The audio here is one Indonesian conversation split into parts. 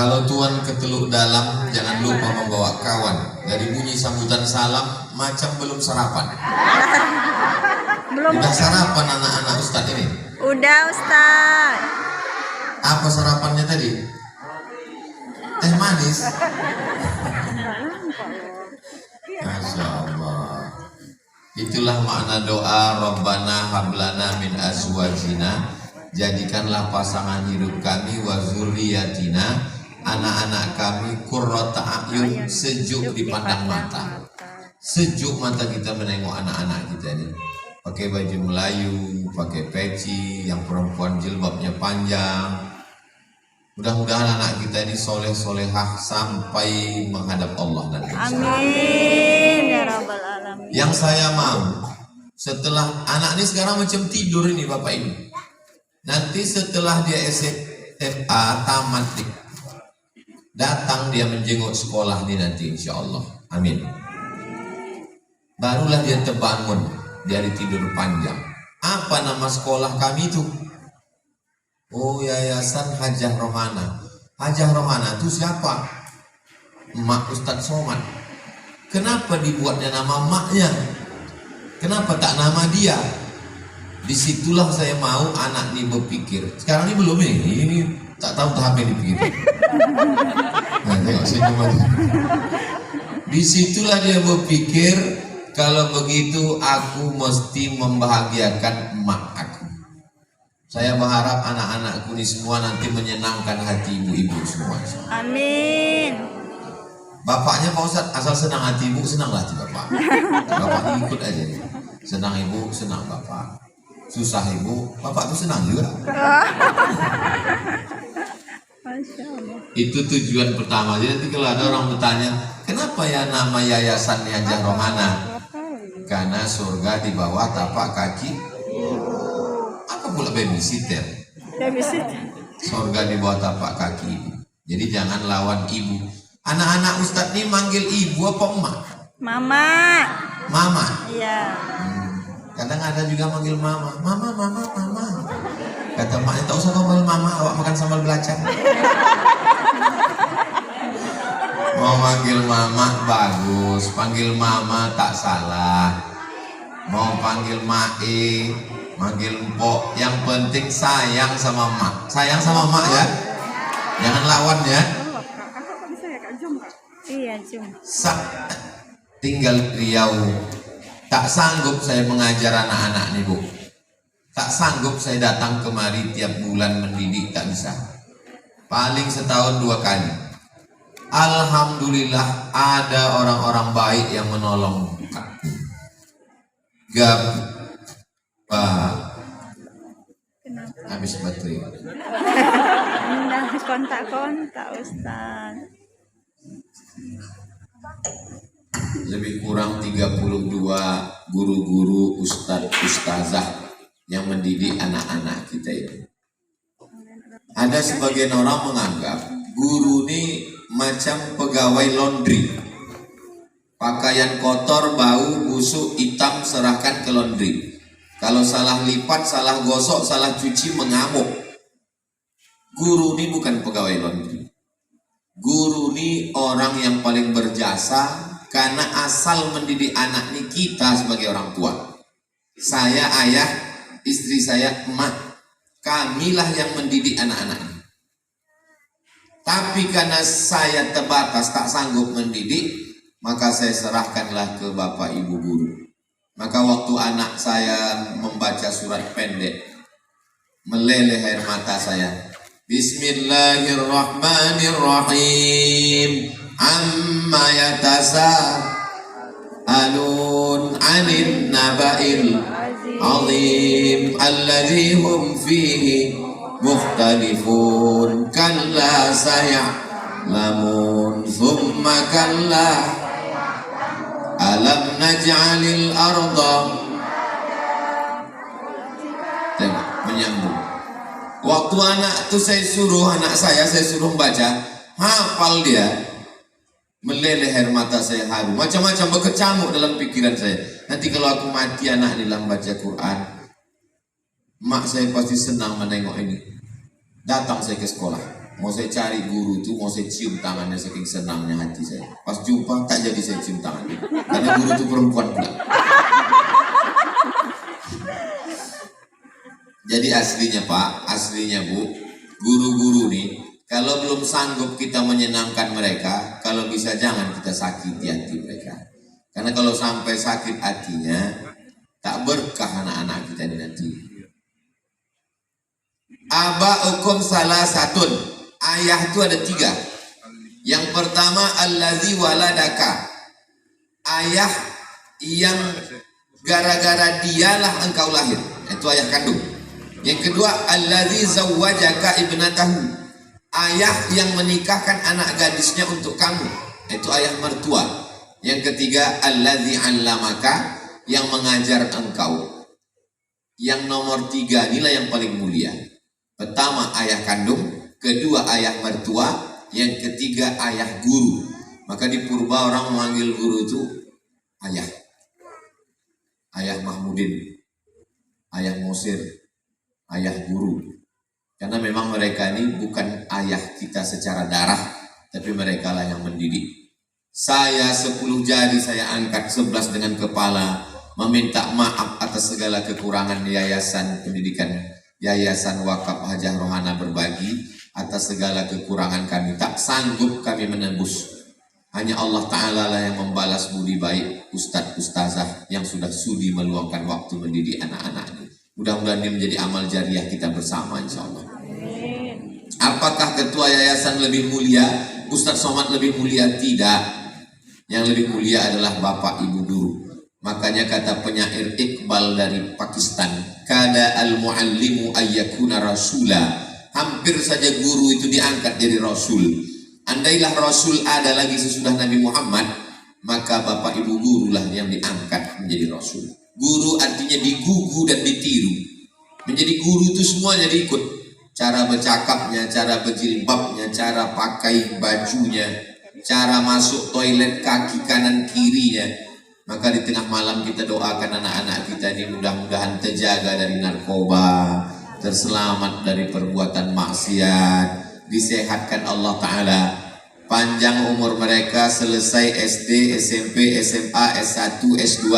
Kalau tuan ke Teluk Dalam, jangan lupa membawa kawan. Dari bunyi sambutan salam, macam belum sarapan. Belum. Udah sarapan anak-anak Ustadz ini? Udah Ustadz. Apa sarapannya tadi? Teh manis. Masya Allah. Itulah makna doa Rabbana hablana min azwajina, jadikanlah pasangan hidup kami wa zurriyatina, anak-anak kami qurrata a'yun, sejuk dipandang mata. Sejuk mata kita menengok anak-anak kita ini. Pakai baju Melayu, pakai peci, yang perempuan jilbabnya panjang. Mudah-mudahan anak kita ini soleh-solehah sampai menghadap Allah nanti. Amin ya rabbal alamin. Yang saya mau, setelah anak ini sekarang macam tidur ini Bapak Ibu. Nanti setelah dia SMA tamat nih, datang dia menjenguk sekolah ini nanti insya Allah. Amin. Barulah dia terbangun dari tidur panjang. Apa nama sekolah kami itu? Oh, Yayasan Hajah Rohana. Hajah Rohana itu siapa? Emak Ustadz Somad. Kenapa dibuatnya nama emaknya? Kenapa tak nama dia? Disitulah saya mau anak ini berpikir. Sekarang ini belum ini tak tahu tahap yang dipikir. Nah, tengok senyum aja. Disitulah dia berpikir, kalau begitu aku mesti membahagiakan emak aku. Saya berharap anak-anakku ini semua nanti menyenangkan hati ibu-ibu semua. Amin. Bapaknya Pak Ustadz, asal senang hati ibu, senanglah hati bapak. Bapak ikut aja. Senang ibu, senang bapak. Susah ibu, bapak tuh senang juga. Masya Allah. Itu tujuan pertama. Jadi nanti kalau ada orang bertanya, kenapa ya nama yayasan Hajah Rohana? Karena surga di bawah tapak kaki. Apa pula babysitter? Babysitter. Surga di bawah tapak kaki. Jadi jangan lawan ibu. Anak-anak Ustadz ini manggil ibu apa emak? Mama. Mama. Iya. Kadang ada juga manggil mama. Mama. Kata emaknya, tak usah kau manggil mama, awak makan sambal belacan. Mau manggil mama bagus, panggil mama tak salah. Mau panggil mae, manggil mpok, yang penting sayang sama emak. Sayang sama emak ya. Jangan lawan ya. Iya, Jum. Tinggal Riau. Tak sanggup saya mengajar anak-anak nih Bu. Tak sanggup saya datang kemari tiap bulan mendidik, tak bisa. Paling setahun 2 kali. Alhamdulillah ada orang-orang baik yang menolong. Gab, habis baterai. Udah kontak-kontak Ustaz. Lebih kurang 32 guru-guru, ustadz-ustazah yang mendidik anak-anak kita itu. Ada sebagian orang menganggap guru ini macam pegawai laundry. Pakaian kotor, bau, busuk, hitam serahkan ke laundry. Kalau salah lipat, salah gosok, salah cuci mengamuk. Guru ini bukan pegawai laundry. Guru ini orang yang paling berjasa, karena asal mendidik anak ini kita sebagai orang tua. Saya ayah, istri saya emak, kamilah yang mendidik anak-anak ini. Tapi karena saya terbatas, tak sanggup mendidik, maka saya serahkanlah ke bapak ibu guru. Maka waktu anak saya membaca surat pendek, meleleh air mata saya. Bismillahirrahmanirrahim. Amma yatasa'alun 'anil naba'il 'azim alladzi hum fihi mukhtalifun. Kalla saya'lamun thumma kalla alam naj'alil arda. Tengok, menyambung. Waktu anak itu saya suruh membaca, hafal dia, meleleh air mata saya haru, macam-macam berkecamuk dalam pikiran saya. Nanti kalau aku mati anak dalam baca Quran, mak saya pasti senang menengok ini. Datang saya ke sekolah, Mau saya cari guru itu, mau saya cium tangannya saking senangnya hati saya. Pas jumpa tak jadi saya cium tangannya, karena guru itu perempuan pula. Jadi aslinya Pak, aslinya Bu, guru-guru nih, kalau belum sanggup kita menyenangkan mereka, kalau bisa jangan kita sakiti hati mereka. Karena kalau sampai sakit hatinya, tak berkah anak-anak kita ini nanti. Aba'ukum salah satun. Ayah itu ada 3. Yang pertama, allazi waladaka. Ayah yang gara-gara dialah engkau lahir. Itu ayah kandung. Yang kedua, allazi zawwajaka ibnatahu. Ayah yang menikahkan anak gadisnya untuk kamu. Itu ayah mertua. Yang ketiga, allazi 'allamaka, yang mengajar engkau. Yang nomor 3 inilah yang paling mulia. Pertama ayah kandung, kedua ayah mertua, yang ketiga ayah guru. Maka di purba orang memanggil guru itu ayah. Ayah Mahmudin, ayah Mosir, ayah guru. Karena memang mereka ini bukan ayah kita secara darah, tapi mereka lah yang mendidik. Saya 10 jari saya angkat 11 dengan kepala, meminta maaf atas segala kekurangan yayasan pendidikan, Yayasan Wakaf Hajah Rohana Berbagi, atas segala kekurangan kami. Tak sanggup kami menembus. Hanya Allah Ta'ala lah yang membalas budi baik Ustadz Ustazah yang sudah sudi meluangkan waktu mendidik anak-anak ini. Mudah-mudahan ini menjadi amal jariah kita bersama, insya Allah. Apakah ketua yayasan lebih mulia, Ustadz Somad lebih mulia? Tidak. Yang lebih mulia adalah Bapak Ibu guru. Makanya kata penyair Iqbal dari Pakistan, kada al-muallimu ayyakuna rasula. Hampir saja guru itu diangkat jadi rasul. Andailah rasul ada lagi sesudah Nabi Muhammad, maka Bapak Ibu guru lah yang diangkat menjadi rasul. Guru artinya digugu dan ditiru. Menjadi guru itu semuanya diikut. Cara bercakapnya, cara berjilbabnya, cara pakai bajunya, cara masuk toilet kaki kanan kirinya. Maka di tengah malam kita doakan anak-anak kita ini mudah-mudahan terjaga dari narkoba, terselamat dari perbuatan maksiat, disehatkan Allah Ta'ala, panjang umur mereka, selesai SD, SMP, SMA, S1, S2,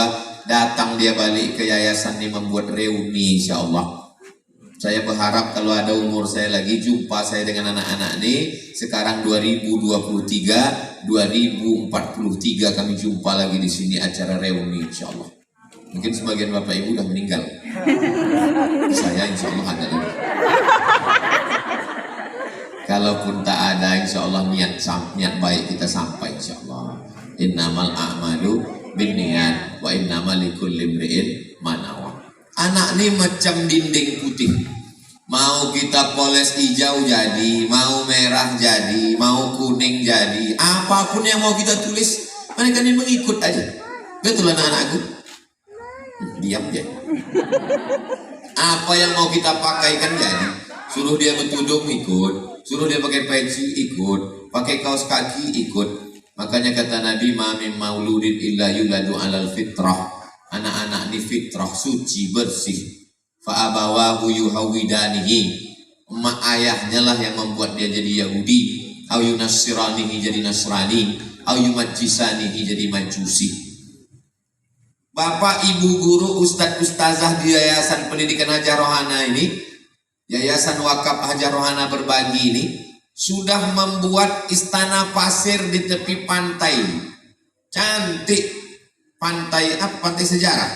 datang dia balik ke yayasan ini membuat reuni, insya Allah. Saya berharap kalau ada umur saya lagi, jumpa saya dengan anak-anak ini. Sekarang 2023, 2043 kami jumpa lagi di sini acara reuni, insya Allah. Mungkin sebagian Bapak Ibu udah meninggal. Saya insya Allah ada lagi. Kalaupun tak ada, insya Allah niat baik kita sampai, insya Allah. Innamal a'malu binniyat wa innamal likulli imri'in ma nawa. Anak ini macam dinding putih. Mau kita poles hijau jadi, mau merah jadi, mau kuning jadi, apapun yang mau kita tulis, mereka ini mengikut aja. Betul anak-anakku? Diam ya. Apa yang mau kita pakaikan jadi. Suruh dia bertudung ikut, suruh dia pakai peci ikut, pakai kaos kaki ikut. Makanya kata Nabi, ma min mauludin illa yuladu alal fitrah. Anak-anak ini fitrah, suci, bersih. Fa'abawahu yuhawidanihi. Emak ayahnya lah yang membuat dia jadi Yahudi. Au yunassiranihi jadi Nasrani. Au yumajjisanihi jadi Majusi. Bapak, Ibu guru, Ustadz Ustazah di Yayasan Pendidikan Hajah Rohana ini, Yayasan Wakaf Hajah Rohana Berbagi ini, sudah membuat istana pasir di tepi pantai. Cantik. Pantai apa? Pantai sejarah.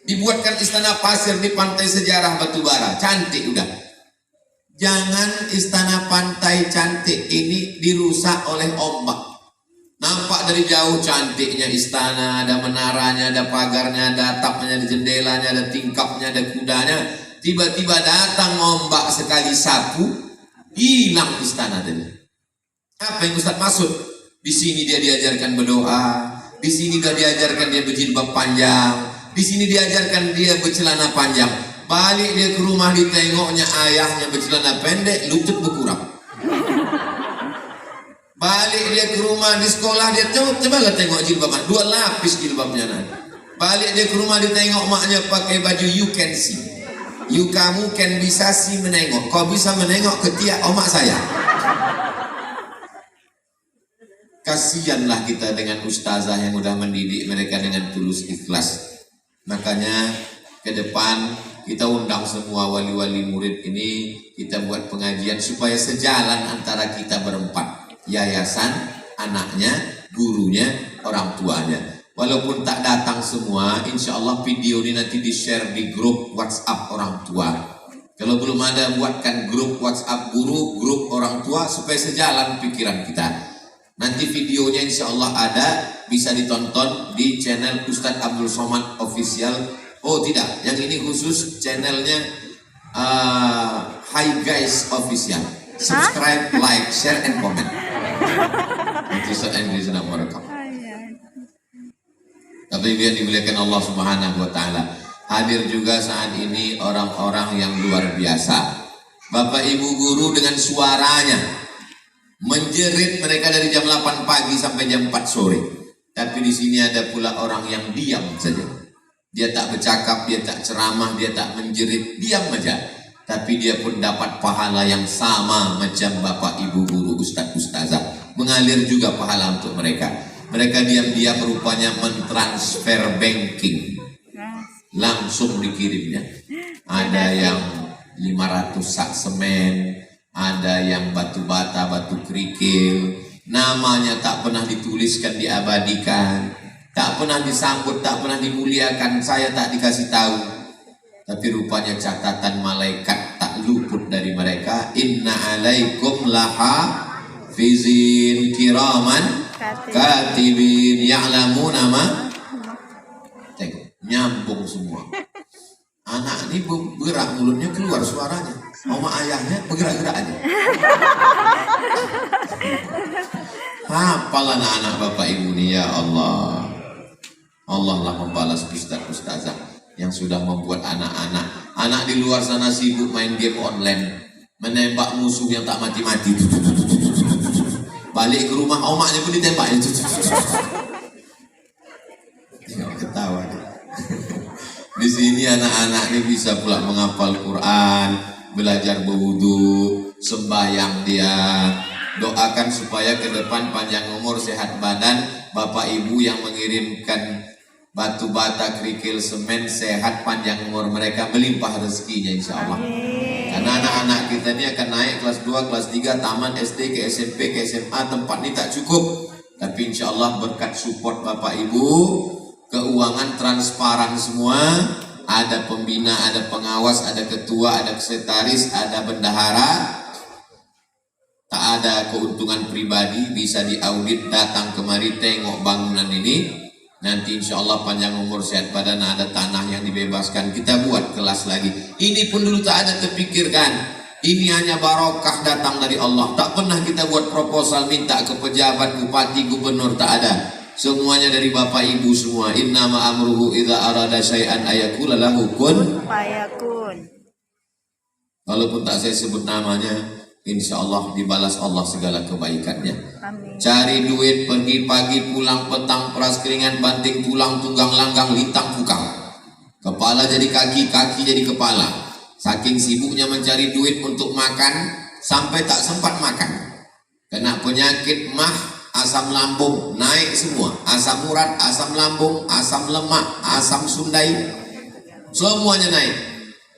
Dibuatkan istana pasir di pantai sejarah Batubara. Cantik udah. Jangan istana pantai cantik ini dirusak oleh ombak. Nampak dari jauh cantiknya istana, ada menaranya, ada pagarnya, ada atapnya, ada jendelanya, ada tingkapnya, ada kudanya. Tiba-tiba datang ombak sekali sapu, hilang istana tadi. Apa yang Ustaz maksud? Di sini dia diajarkan berdoa. Di sini dia diajarkan dia berjilbab panjang. Di sini diajarkan dia bercelana panjang. Balik dia ke rumah ditengoknya ayahnya bercelana pendek, lutut berkurang. Balik dia ke rumah di sekolah dia coba tengok jilbabnya, 2 lapis jilbabnya nanti. Balik dia ke rumah ditengok maknya pakai baju you can see. You kamu can bisa sih menengok. Kau bisa menengok ketiak omak saya. Kasihanlah kita dengan ustazah yang udah mendidik mereka dengan tulus ikhlas. Makanya ke depan kita undang semua wali-wali murid ini, kita buat pengajian supaya sejalan antara kita berempat. Yayasan, anaknya, gurunya, orang tuanya. Walaupun tak datang semua, insya Allah video ini nanti di-share di grup WhatsApp orang tua. Kalau belum ada, buatkan grup WhatsApp guru, grup orang tua supaya sejalan pikiran kita. Nanti videonya insya Allah ada, bisa ditonton di channel Ustadz Abdul Somad Official. Oh tidak, yang ini khusus channelnya Hi Guys Official. Subscribe, like, share, and comment. Itu Inggris nama merekam. Tapi biar dimuliakan Allah Subhanahu Wa Taala. Hadir juga saat ini orang-orang yang luar biasa. Bapak Ibu guru dengan suaranya menjerit mereka dari jam 8 pagi sampai jam 4 sore. Tapi di sini ada pula orang yang diam saja. Dia tak bercakap, dia tak ceramah, dia tak menjerit, diam aja. Tapi dia pun dapat pahala yang sama macam Bapak Ibu guru, Ustadz Ustazah. Mengalir juga pahala untuk mereka. Mereka diam-diam rupanya mentransfer banking. Langsung dikirimnya. Ada yang 500 sak semen, ada yang batu bata, batu kerikil, namanya tak pernah dituliskan, diabadikan, tak pernah disambut, tak pernah dimuliakan, saya tak dikasih tahu. Tapi rupanya catatan malaikat tak luput dari mereka. Inna alaikum laha fizin kiraman katibin ya'lamuna ma. Tengok, nyambung semua. Anak ini bergerak, mulutnya keluar suaranya. Oma ayahnya bergerak-gerak aja. Hafal anak-anak Bapak Ibu ini, ya Allah. Allah lah membalas ustaz-ustazah yang sudah membuat anak di luar sana sibuk main game online, menembak musuh yang tak mati-mati. Balik ke rumah omaknya pun ditembak. Tengok ketawa. Di sini anak-anak ini bisa pula menghafal Quran, belajar berwudu, sembahyang dia. Doakan supaya ke depan panjang umur, sehat badan. Bapak Ibu yang mengirimkan batu bata, kerikil, semen, sehat, panjang umur mereka, melimpah rezekinya insya Allah. Karena anak-anak kita ini akan naik kelas 2, kelas 3, taman SD, ke SMP, ke SMA, tempat ini tak cukup. Tapi insya Allah berkat support Bapak Ibu, keuangan transparan semua, ada pembina, ada pengawas, ada ketua, ada sekretaris, ada bendahara. Tak ada keuntungan pribadi, bisa diaudit, datang kemari tengok bangunan ini. Nanti insya Allah panjang umur, sehat badan, ada tanah yang dibebaskan, kita buat kelas lagi. Ini pun dulu tak ada terpikirkan. Ini hanya barokah datang dari Allah. Tak pernah kita buat proposal minta ke pejabat, bupati, gubernur, tak ada. Semuanya dari Bapak Ibu semua. Innama amruhu idza arada syai'an ayakula lahu kun fayakun. Walaupun tak saya sebut namanya, insya Allah dibalas Allah segala kebaikannya. Amin. Cari duit, pergi pagi, pulang petang, peras keringat, banting tulang, tunggang langgang, litang pukang. Kepala jadi kaki, kaki jadi kepala. Saking sibuknya mencari duit untuk makan, sampai tak sempat makan. Kena penyakit mah, asam lambung naik semua, asam urat, asam lambung, asam lemak, asam sundai, semuanya naik.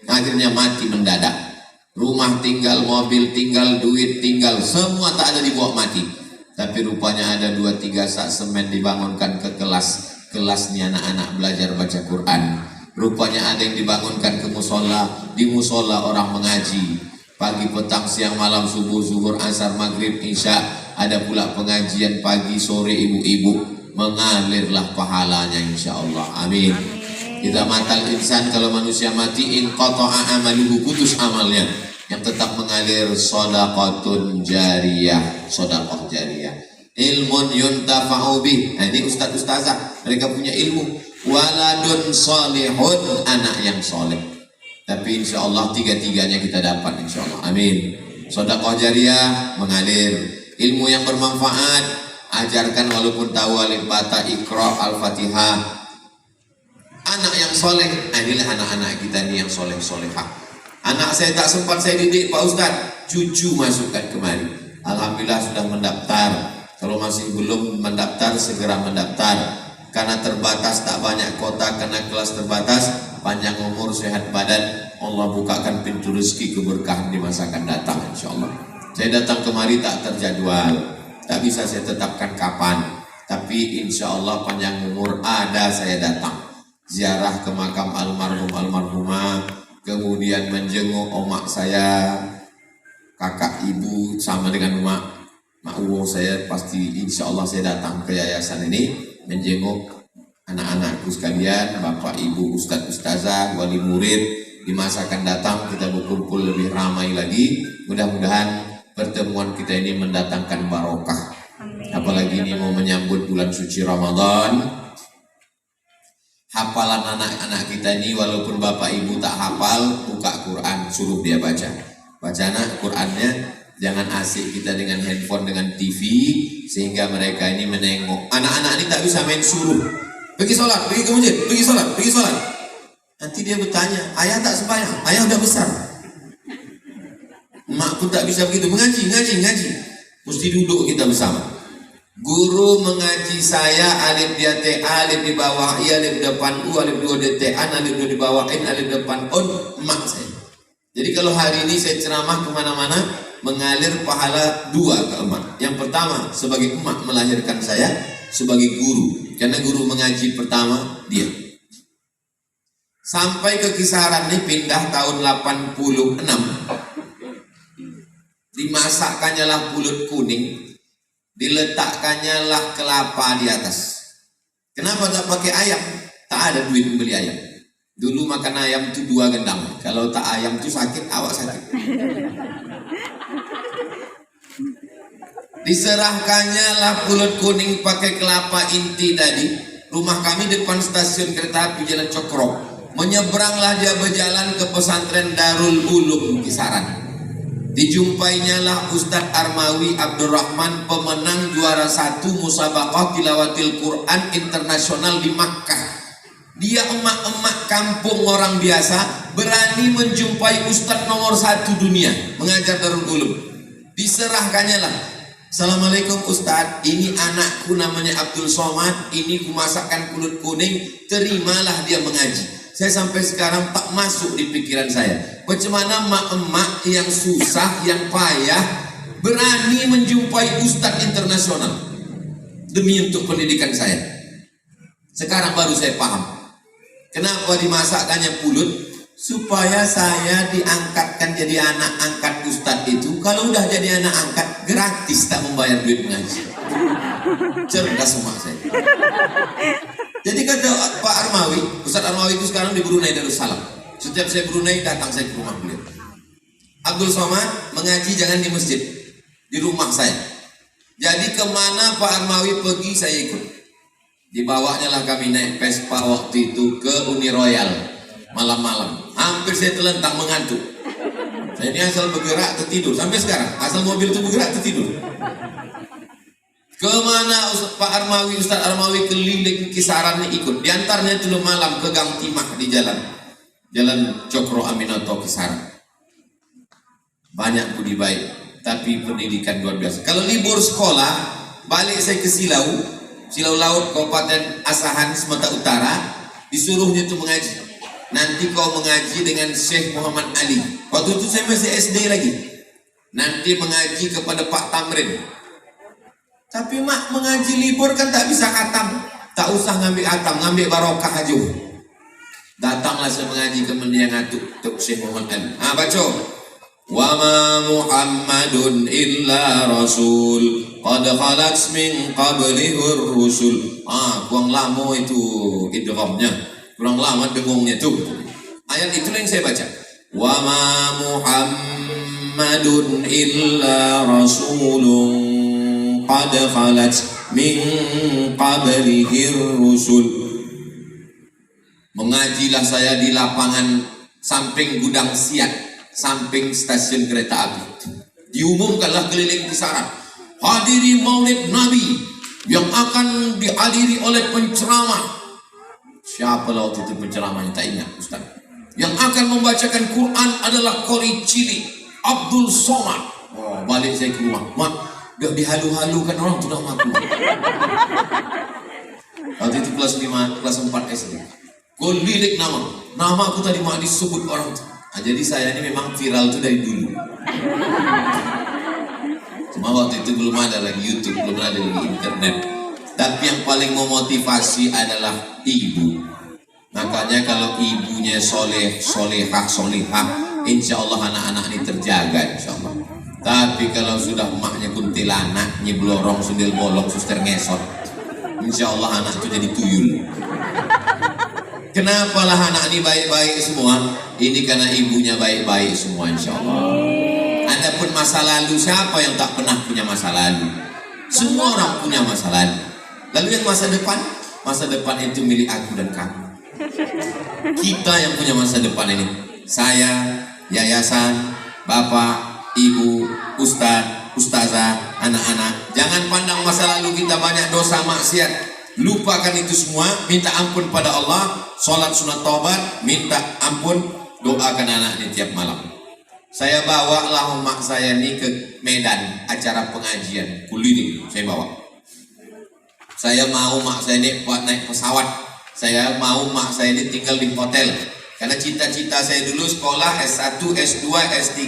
Akhirnya mati mendadak. Rumah tinggal, mobil tinggal, duit tinggal, semua tak ada, dibawa mati. Tapi rupanya ada 2-3 sak semen dibangunkan ke kelas ni anak-anak belajar baca Quran. Rupanya ada yang dibangunkan ke musola, di musola orang mengaji. Pagi, petang, siang, malam, subuh, zuhur, asar, maghrib, isya. Ada pula pengajian pagi, sore, ibu-ibu. Mengalirlah pahalanya insya Allah. Amin. Kita matal insan, kalau manusia mati, in qata'a amaluhu, putus amalnya. Yang tetap mengalir shadaqatun jariyah, sedekah jariyah. Ilmun yuntafa'u bih. Nah, ini ustaz ustazah, mereka punya ilmu. Waladun salihun, anak yang soleh. Tapi insya Allah tiga-tiganya kita dapat insya Allah. Amin. Sedekah jariyah mengalir, ilmu yang bermanfaat, ajarkan walaupun tahu alif bata, iqra, al-fatihah. Anak yang soleh, nah inilah anak-anak kita ini yang soleh-solehah. Anak saya tak sempat saya didik Pak Ustadz, cucu masukkan kemari. Alhamdulillah sudah mendaftar. Kalau masih belum mendaftar, segera mendaftar. Karena terbatas, tak banyak kota, karena kelas terbatas, panjang umur, sehat badan, Allah bukakan pintu rezeki keberkahan di masa akan datang, insya Allah. Saya datang kemari tak terjadwal, tak bisa saya tetapkan kapan, tapi insya Allah panjang umur ada saya datang. Ziarah ke makam almarhum almarhumah, kemudian menjenguk omak saya, kakak ibu sama dengan mak uwo saya, pasti insya Allah saya datang ke yayasan ini menjenguk anak-anakku sekalian, bapak ibu, ustadz ustazah, wali murid. Di masa akan datang kita berkumpul lebih ramai lagi. Mudah-mudahan pertemuan kita ini mendatangkan barokah. Apalagi ini mau menyambut bulan suci Ramadan. Hafalan anak-anak kita ini, walaupun bapak ibu tak hafal, buka Quran, suruh dia baca. Baca anak Qurannya. Jangan asik kita dengan handphone, dengan TV, sehingga mereka ini menengok. Anak-anak ini tak bisa main suruh. Pergi sholat, pergi ke masjid, pergi sholat, pergi sholat. Nanti dia bertanya, ayah tak sembahyang, ayah udah besar. Mak pun tak bisa begitu, mengaji. Mesti duduk kita bersama. Guru mengaji saya, alif di atas alif di bawah i, alif depan u, alif dua di atas an, alif dua di bawah in, alif depan on, mak saya. Jadi kalau hari ini saya ceramah kemana-mana, mengalir pahala dua ke emak. Yang pertama, sebagai emak melahirkan saya, sebagai guru. Karena guru mengaji pertama, dia. Sampai ke kisaran ini pindah tahun 86. Dimasakkannya lah pulut kuning, diletakkannya lah kelapa di atas. Kenapa tak pakai ayam? Tak ada duit membeli ayam. Dulu makan ayam itu 2 gendang. Kalau tak ayam itu sakit, awak sakit. Diserahkannya lah pulut kuning pakai kelapa inti tadi. Rumah kami depan stasiun kereta api Jalan Cokro. Menyeberanglah dia berjalan ke pesantren Darul Ulum Kisaran. Dijumpainya lah Ustadz Armawi Abdurrahman, pemenang juara 1 musabaqah tilawatil Quran internasional di Makkah. Dia emak-emak kampung orang biasa berani menjumpai Ustadz nomor 1 dunia mengajar Darul Ulum. Diserahkannya lah, Assalamualaikum Ustadz, ini anakku namanya Abdul Somad, ini kumasakkan pulut kuning, terimalah dia mengaji. Saya sampai sekarang tak masuk di pikiran saya, bagaimana emak-emak yang susah, yang payah berani menjumpai Ustadz internasional demi untuk pendidikan saya. Sekarang baru saya paham kenapa dimasakkannya pulut, supaya saya diangkatkan jadi anak angkat Ustadz itu. Kalau udah jadi anak angkat, gratis, tak membayar duit mengaji. Cerdas emak saya. Jadi kata Pak Armawi, Ustadz Armawi itu sekarang di Brunei Darussalam. Setiap saya Brunei, datang saya ke rumah beliau. Abdul Somad mengaji jangan di masjid, di rumah saya. Jadi kemana Pak Armawi pergi, saya ikut. Dibawanya lah kami naik Vespa waktu itu ke Uni Royal malam-malam. Hampir saya terlentang mengantuk. Saya ini asal bergerak tertidur sampai sekarang. Asal mobil itu bergerak tertidur. Kemana Pak Armawi, Ustadz Armawi keliling Kisaran ikut. Diantaranya dulu malam ke Gang Timah di Jalan Cokro Aminoto Kisaran. Banyak budi baik, tapi pendidikan luar biasa. Kalau libur sekolah, balik saya ke Silau Laut, Kabupaten Asahan, Sumatera Utara, disuruhnya itu mengaji. Nanti kau mengaji dengan Syekh Muhammad Ali. Waktu itu saya masih SD lagi. Nanti mengaji kepada Pak Tamrin. Tapi mak mengaji libur kan tak bisa khatam. Tak usah ngambil khatam, ngambil barokah aja. Datanglah saya mengaji ke Mendiangatuk, Tuk Syekh Muhammad Ali. Baca. Wa ma Muhammadun illa rasul qad khalat min qablihur rusul. Kurang lama itu idghamnya, kurang lama dengungnya tuh. Ayat itu yang saya baca. Wa ma Muhammadun illa rasulun qad khalat min qablihir rusul. Mengajilah saya di lapangan samping gudang Siat, samping stasiun kereta api. Diumumkanlah keliling Kisaran, hadiri maulid Nabi yang akan dihadiri oleh penceramah. Siapa lah waktu itu penceramahnya, tak ingat Ustaz. Yang akan membacakan Quran adalah Qori Cili Abdul Somad. Balik saya ke rumah, mak, Udah dihalu-halukan orang tuh namaku. Waktu itu kelas 5, kelas 4 SD. Gue lirik nama aku tadi mah disebut orang tuh. Nah, jadi saya ini memang viral tuh dari dulu. Cuma waktu itu belum ada lagi YouTube, belum ada lagi internet. Tapi yang paling memotivasi adalah ibu. Makanya kalau ibunya solehah, insya Allah anak-anak ini terjaga, insya Allah. Tapi kalau sudah emaknya kuntilanak, nyeblorong, sundel bolong, suster ngesot, insya Allah anak itu jadi tuyul. Kenapa lah anak ini baik-baik semua? Ini karena ibunya baik-baik semua, insya Allah. Adapun masa lalu, siapa yang tak pernah punya masa lalu? Semua orang punya masa lalu. Lalu yang masa depan itu milik aku dan kamu. Kita yang punya masa depan ini. Saya, yayasan, bapak, ibu, ustadz, ustazah, anak-anak. Jangan pandang masa lalu kita banyak dosa maksiat. Lupakan itu semua, minta ampun pada Allah, sholat sunat taubat, minta ampun, doakan anak ini tiap malam. Saya bawa lah mak saya ini ke Medan, acara pengajian, kuliling, saya bawa. Saya mau mak saya ini buat naik pesawat, saya mau mak saya ini tinggal di hotel. Karena cita-cita saya dulu sekolah S1, S2, S3,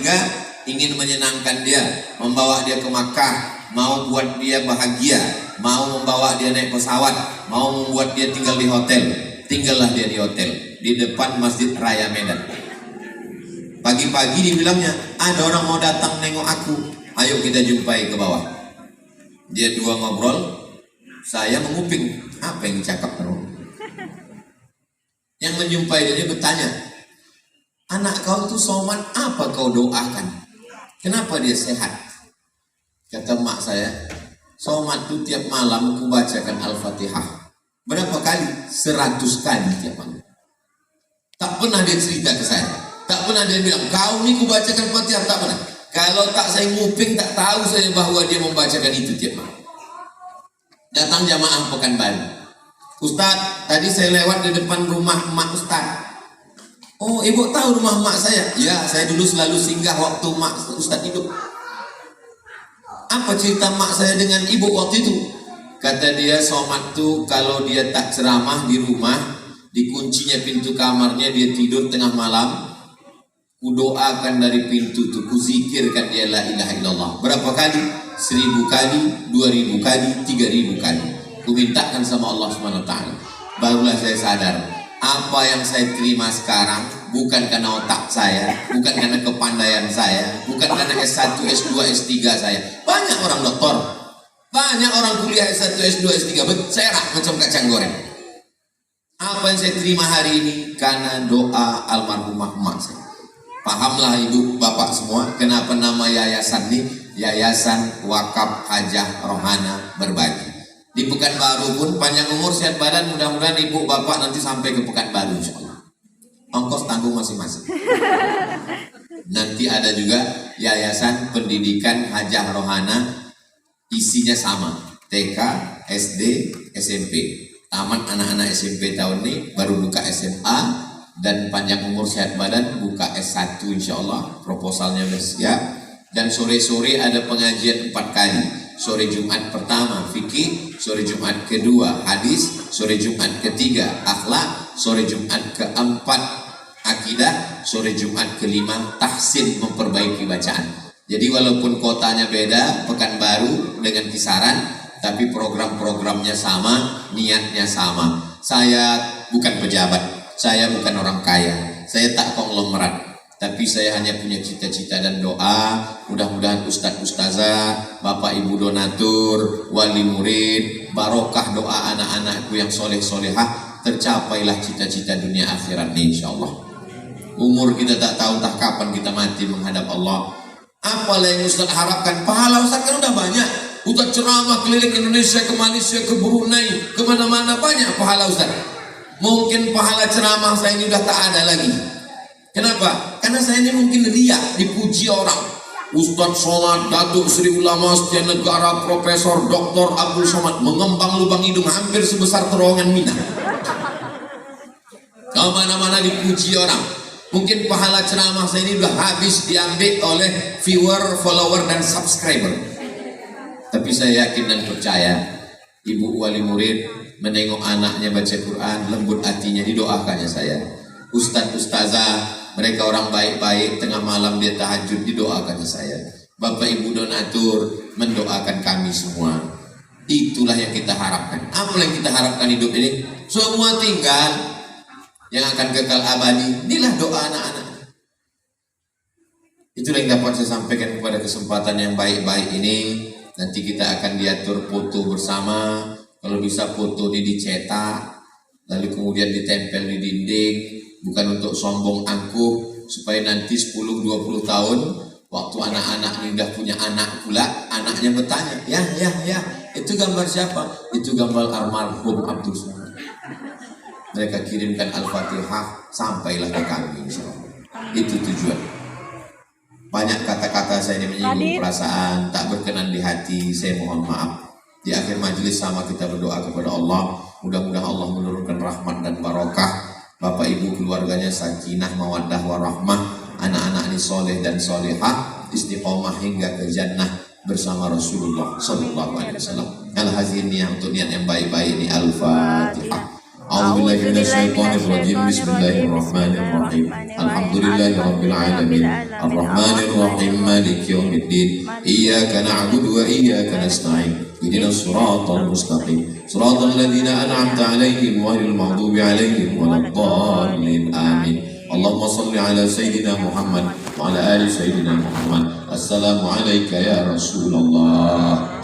ingin menyenangkan dia, membawa dia ke Makkah, mau buat dia bahagia, mau membawa dia naik pesawat, mau membuat dia tinggal di hotel. Tinggallah dia di hotel di depan Masjid Raya Medan. Pagi-pagi dibilangnya ada orang mau datang nengok aku, ayo kita jumpai ke bawah. Dia dua ngobrol, saya menguping apa yang dicakap terus. Yang menjumpai dia bertanya, anak kau itu somat apa kau doakan? Kenapa dia sehat? Kata mak saya, somat itu tiap malam aku bacakan Al-Fatihah. Berapa kali? 100 kali tiap malam. Tak pernah dia cerita ke saya. Tak pernah dia bilang, kau ini ku bacakan Fatihah. Tak pernah. Kalau tak saya nguping, tak tahu saya bahwa dia membacakan itu tiap malam. Datang jamaah Pekanbaru. Ustaz, tadi saya lewat di depan rumah emak Ustaz. Oh, ibu tahu rumah emak saya? Ya, saya dulu selalu singgah waktu emak Ustaz hidup. Apa cerita emak saya dengan ibu waktu itu? Kata dia, somat tuh kalau dia tak ceramah di rumah, dikuncinya pintu kamarnya, dia tidur tengah malam, ku doakan dari pintu tuh, ku zikirkan dia la ilaha illallah. Berapa kali? 1000 kali, 2000 kali, 3000 kali. Ku mintakan sama Allah SWT. Barulah saya sadar, apa yang saya terima sekarang bukan karena otak saya, bukan karena kepandaian saya, bukan karena S1, S2, S3 saya. Banyak orang doktor, banyak orang kuliah S1, S2, S3 bercerak macam kacang goreng. Apa yang saya terima hari ini karena doa almarhumah emak saya. Pahamlah ibu bapak semua kenapa nama yayasan ini Yayasan Wakaf Hajah Rohana Berbagi. Di Pekanbaru pun panjang umur sehat badan, mudah-mudahan ibu bapak nanti sampai ke Pekanbaru insyaallah. Ongkos tanggung masing-masing. Nanti ada juga Yayasan Pendidikan Hajah Rohana, isinya sama, TK, SD, SMP. Tamat anak-anak SMP tahun ini, baru buka SMA, dan panjang umur sehat badan buka S1 insyaallah, proposalnya sudah siap. Dan sore-sore ada pengajian 4 kali. Sore Jumat pertama fikih, sore Jumat kedua hadis, sore Jumat ketiga akhlak, sore Jumat keempat akidah, sore Jumat kelima tahsin, memperbaiki bacaan. Jadi walaupun kotanya beda, Pekanbaru dengan Kisaran, tapi program-programnya sama, niatnya sama. Saya bukan pejabat, saya bukan orang kaya, saya tak konglomerat. Tapi saya hanya punya cita-cita dan doa, mudah-mudahan ustadz ustazah, bapak ibu donatur, wali murid, barokah doa anak-anakku yang soleh-solehah, tercapailah cita-cita dunia akhirat ini insyaallah. Umur kita tak tahu entah kapan kita mati menghadap Allah. Apalah yang ustadz harapkan? Pahala ustadz kan udah banyak. Ustadz ceramah keliling Indonesia, ke Malaysia, ke Brunei, kemana-mana banyak pahala ustadz. Mungkin pahala ceramah saya ini udah tak ada lagi. Kenapa? Karena saya ini mungkin riak, dipuji orang. Ustadz Somad, Datuk Sri Ulama Setia Negara, Profesor Dr. Abdul Somad, mengembang lubang hidung hampir sebesar terowongan Mina. Kemana-mana dipuji orang. Mungkin pahala ceramah saya ini udah habis diambil oleh viewer, follower, dan subscriber. Tapi saya yakin dan percaya ibu wali murid menengok anaknya baca Quran, lembut hatinya, didoakannya saya. Ustadz ustazah, mereka orang baik-baik, tengah malam dia tahajud, didoakannya saya. Bapak ibu donatur mendoakan kami semua. Itulah yang kita harapkan. Apa yang kita harapkan hidup ini? Semua tinggal, yang akan kekal abadi. Inilah doa anak-anak. Itulah yang dapat saya sampaikan kepada kesempatan yang baik-baik ini. Nanti kita akan diatur foto bersama. Kalau bisa foto ini dicetak, lalu kemudian ditempel di dinding. Bukan untuk sombong angkuh, supaya nanti 10-20 tahun waktu anak-anak ini udah punya anak pula, anaknya bertanya, ya, itu gambar siapa? Itu gambar almarhum Abdul Somad. Mereka kirimkan Al-Fatihah, sampailah ke kami, insyaallah. Itu tujuan. Banyak kata-kata saya ini menyinggung perasaan, tak berkenan di hati, saya mohon maaf. Di akhir majelis sama kita berdoa kepada Allah, mudah-mudahan Allah menurunkan rahmat dan barokah. Bapak ibu keluarganya sakinah mawaddah warahmah, anak-anak ini soleh dan solehah, istiqomah hingga ke jannah bersama Rasulullah sallallahu alaihi wasallam. Al-hazin yang untuk niat yang baik-baik ini. Al-Fatihah. A'udzubillahi minasyaitonir rajim. Bismillahirrahmanirrahim. Alhamdulillahirabbil alamin. Arrahmanir rahim. Maliki yaumiddin. Iyyaka na'budu wa iyyaka nasta'in. Ihdinas siratal mustaqim. Siratal ladzina an'amta 'alaihim ghairil maghdubi 'alaihim waladdallin. Amin. Allahumma shalli ala sayyidina Muhammad wa ala ali sayyidina Muhammad. Assalamu alayka ya Rasulullah.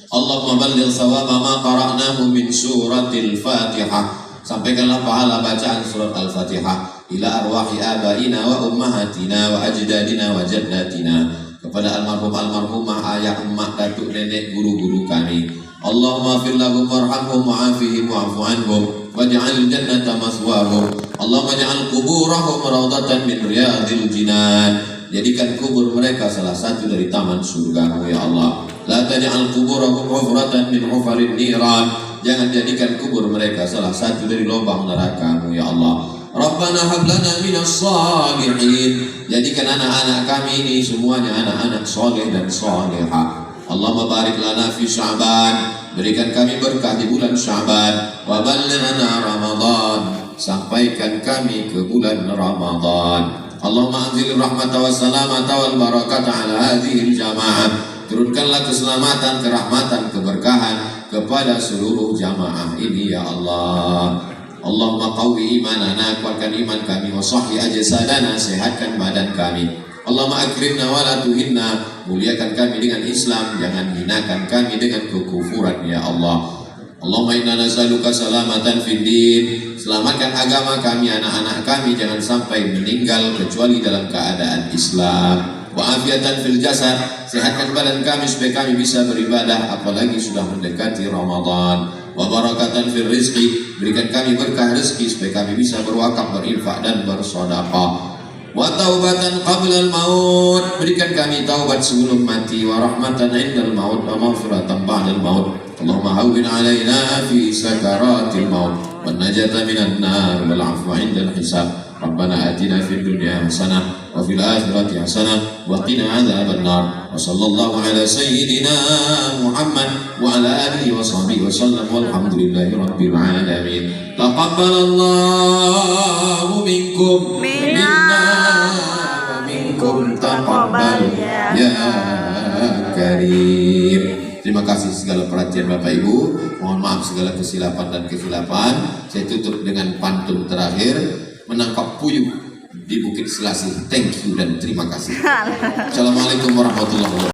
Allahumma balligh sawaba ma qara'nahu min suratil Fatihah. Sampaikanlah pahala bacaan surat Al-Fatihah ila arwahi abaina wa ummahatina wa ajdadina wa jaddatina, kepada almarhum-almarhumah, ayah, emak, datuk, nenek, guru-guru kami. Allahumma fir lahum warhamhum wa'afihim wa'fu anhum waj'al jannata maswahum. Allahumma ja'al kuburahum rawdatan min riyadil jinan. Jadikan kubur mereka salah satu dari taman surga-Mu ya Allah. La taj'al kuburahum hufratan min hufarin niran. Jangan jadikan kubur mereka salah satu dari lubang neraka-Mu ya Allah. Rabbana hab lana minas salihin. Jadikan anak-anak kami ini semuanya anak-anak soleh dan solehah. Allahumma barik lana fi Sya'ban. Berikan kami berkah di bulan Sya'ban. Wa ballighna Ramadan. Sampaikan kami ke bulan Ramadan. Allahumma anzil rahmata wa salamata wal barakata ala hadhihi jamaah. Turunkanlah keselamatan, kerahmatan, keberkahan kepada seluruh jamaah ini ya Allah. Allahumma qawwi imanana, kuatkan iman kami, wa sahhi ajsadana, sehatkan badan kami. Allahumma akrimna wa la tuhinna, muliakan kami dengan Islam, jangan hinakan kami dengan kekufuran ya Allah. Allahumma inna nas'aluka salamatan fid din, selamatkan agama kami, anak-anak kami jangan sampai meninggal kecuali dalam keadaan Islam. Wa afiatan fil jasad, sehatkan badan kami supaya kami bisa beribadah apalagi sudah mendekati Ramadan. Wa barakatan fil rizqi, berikan kami berkah rezeki supaya kami bisa berwakaf, berinfak dan bersedekah. Wa taubatan qabla al-maut, berikan kami taubat sebelum mati. Wa rahmatan indal maut wa maghfiratan ba'dal maut. Allahumma hawwin alaina fi sakaratil maut wan najata minan nar wal 'afwa indal hisab. Rabbana atina fid dunya hasanah wa fil akhirati hasanah wa qina adzaban nar. Wa sallallahu ala sayyidina Muhammad wa ala alihi wa sahbihi wa sallam walhamdulillahi rabbil alamin. Taqabbalallahu minkum minna wa minkum taqabbal ya karim. Terima kasih segala perhatian Bapak Ibu. Mohon maaf segala kesilapan dan kehilapan. Saya tutup dengan pantun terakhir, menangkap puyuh di Bukit Selasih. Thank you dan terima kasih. Assalamualaikum warahmatullahi wabarakatuh.